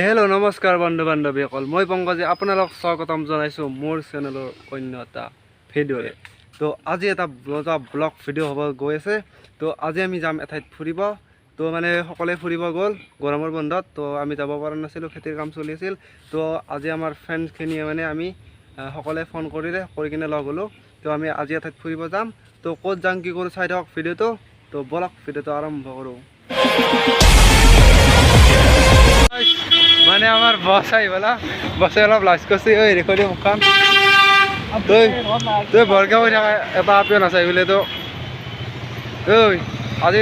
Hello' নমস্কাৰ বন্ধু বান্ধৱীসকল, মই পংকজে আপোনালোক স্বাগতম জনাইছোঁ মোৰ চেনেলৰ অন্য এটা ভিডিঅ'ৰে। তো আজি এটা ব্লগ ভিডিঅ' হ'ব গৈ আছে। তো আজি আমি যাম এঠাইত ফুৰিব। তো মানে সকলোৱে ফুৰিব গ'ল গৰমৰ বন্ধত। তো আমি যাব পৰা নাছিলোঁ, খেতিৰ কাম চলি আছিল। তো আজি আমাৰ ফ্ৰেণ্ডছখিনিয়ে মানে আমি সকলোৱে ফোন কৰি কিনে লগ হ'লোঁ। তো আমি আজি এঠাইত ফুৰিব যাম। তো ক'ত যাম কি কৰোঁ চাই থাকক ভিডিঅ'টো। তো ব'লক ভিডিঅ'টো আৰম্ভ কৰোঁ। মানে আমার বস আইবলা বসে অলপ লাজ করছে ওই রেকর্ডিং মুখান তুই বরকে বই থাকা এটা আপিও নাচাই বলে তো ওই আজি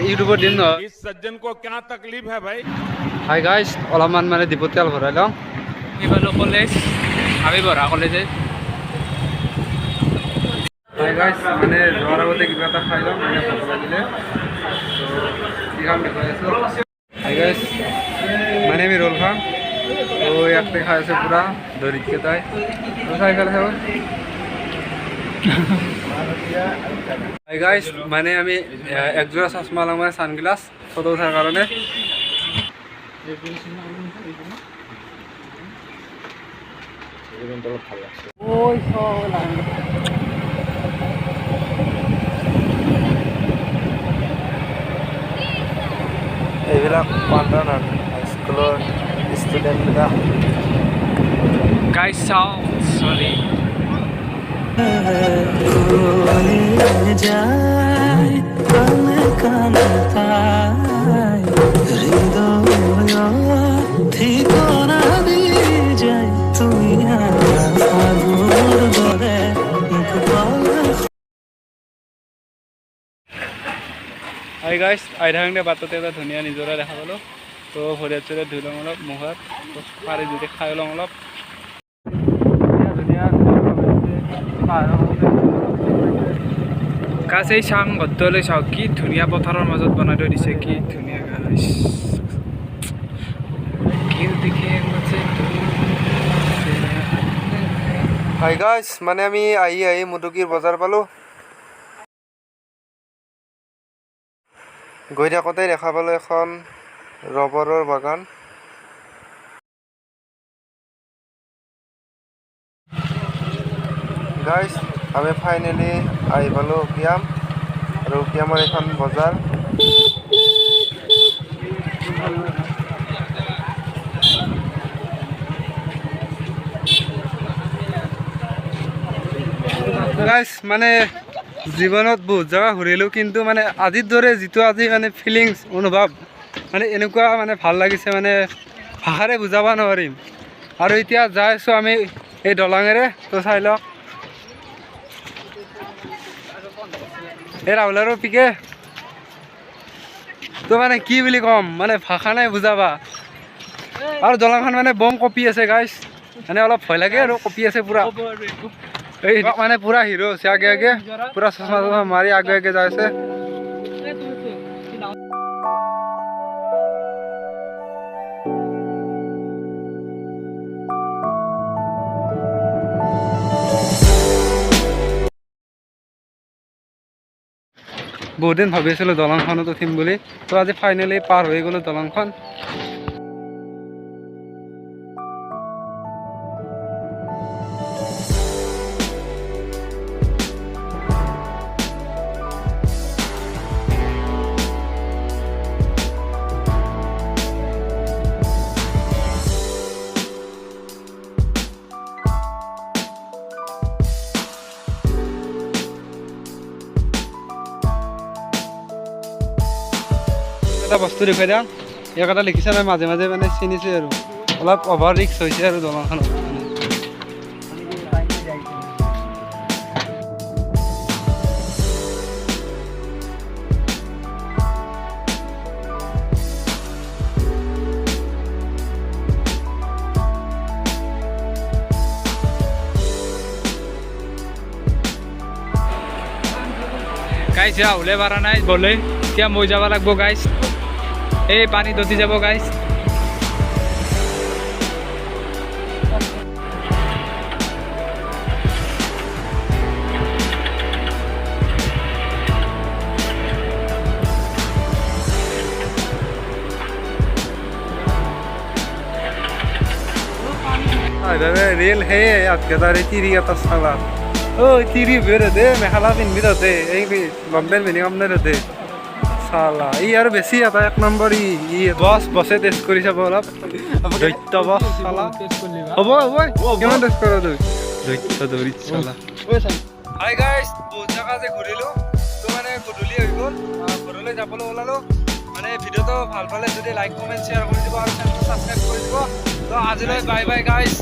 ইউটিউবর দিন ন इस सज्जन को क्या तकलीफ है भाई। হাই গাইস অলপমান মানে ডিপত তেল ভরাইলাম এবার কলেজ আমি বড়া কলেজে হাই গাইস মানে যাওয়ার আগতে কিবা এটা খাইলাম মানে ভালো লাগিলে তো কি কাম দেখাই আছো হাই গাইস মানে আমি রোল খাম ওই একটা খাই আছে পুরা দরিদ্রকে তাই তো খাই ফেলে খাবো হাই গাইস মানে আমি একজোড়া চশমা লাম মানে সানগ্লাস ফটো উঠার কারণে এইবিলাক পাণ্ডা না স্কুলৰ ষ্টুডেণ্টবিলাক গাইস চাও সৰি হাই গাইছ আইধাংতে বাটতে এটা ধুনীয়া নিজৰা দেখা পালোঁ। তো ভৰিয়াত চৰিয়াত ধুই লওঁ অলপ মুখত পাৰি যদি খাই লওঁ অলপ ধুনীয়া গাছ এই চাং গদ্দলৈ চাওক কি ধুনীয়া পথাৰৰ মাজত বনাই থৈ দিছে কি ধুনীয়া গাছ কি দেখে হাই গাইছ মানে আমি আহি মুটুকীৰ বজাৰ পালোঁ। গৈ থাকোঁতে দেখা পালোঁ এখন ৰবৰৰ বাগান। গাইছ আমি ফাইনেলি আহি পালোঁ উকিয়াম আৰু উকিয়ামৰ এখন বজাৰ। গাইছ মানে জীৱনত বহুত জেগা ঘূৰিলোঁ কিন্তু মানে আজিৰ দৰে যিটো আজি মানে ফিলিংছ অনুভৱ মানে এনেকুৱা মানে ভাল লাগিছে মানে ভাষাৰে বুজাব নোৱাৰিম। আৰু এতিয়া যাই আছোঁ আমি এই দলঙেৰে। তো চাই লওক এই ৰাহুলাৰো পিকে তো মানে কি বুলি ক'ম মানে ভাষা নাই বুজাবা। আৰু দলংখন মানে বম কপি আছে গাইছ মানে অলপ ভয় লাগে আৰু কপি আছে পুৰা এই মানে পুৰা হিৰো আছে আগে আগে পুৰা চশমা চশমা মাৰি আগে আগে যাই আছে। বহুত দিন ভাবি আছিলোঁ দলংখনত উঠিম বুলি। তো আজি ফাইনেলি পাৰ হৈ গ'লোঁ দলংখন। এটা বস্তু দেখুৱাই দিয়া ইয়াক এটা লিখিছে নাই মাজে মাজে মানে চিনিছে আৰু অলপ অভাৰ ৰিক্স হৈছে আৰু দলংখনত। গাইছ ওলাই পাৰা নাই গ'লে এতিয়া মই যাব লাগিব গাইছ এই পানী দতি যাব গাইছ। এইভাবে রেল হে আজকে তার এই তিরি এটা সালা ও তিরি বেরোতে মেখালা পিনবি তাতে এই লম্বেন পিনি আপনার তাতে সালা ই আর বেছি এটা 1 নম্বৰ ই বছে টেষ্ট কৰি চাব অলপ দৈত্য বছ সালা হ'ব কিমান টেষ্ট কৰা তুই দৈত্য দৌৰিত সালা হাই গাইজ বহুত জাগা যে ঘূৰিলো তো মানে গধূলি হৈ গ'ল ঘৰলৈ যাবলৈ ওলালো মানে ভিডিঅ'টো ভাল পালে যদি লাইক কমেণ্ট শ্বেয়াৰ কৰি দিব আৰু চেনেলটো ছাবস্ক্ৰাইব কৰি দিব তো আজিলৈ বাই বাই গাইজ